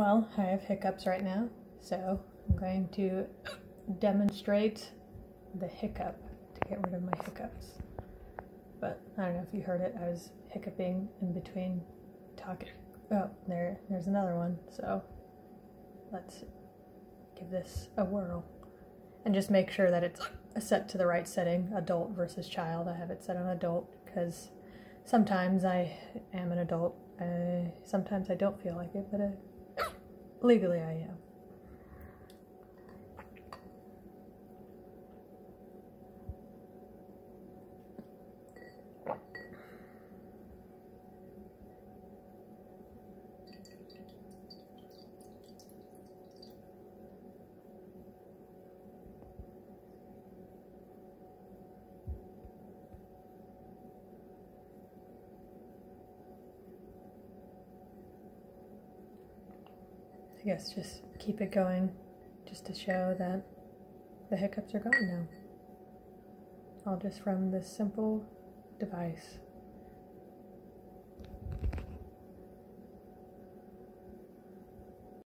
Well, I have hiccups right now, so I'm going to demonstrate the hiccup to get rid of my hiccups. But I don't know if you heard it, I was hiccuping in between talking. Oh, there's another one, so let's give this a whirl. And just make sure that it's set to the right setting, adult versus child. I have it set on adult because sometimes I am an adult, sometimes I don't feel like it, but legally I am. I guess just keep it going just to show that the hiccups are gone now. All just from this simple device.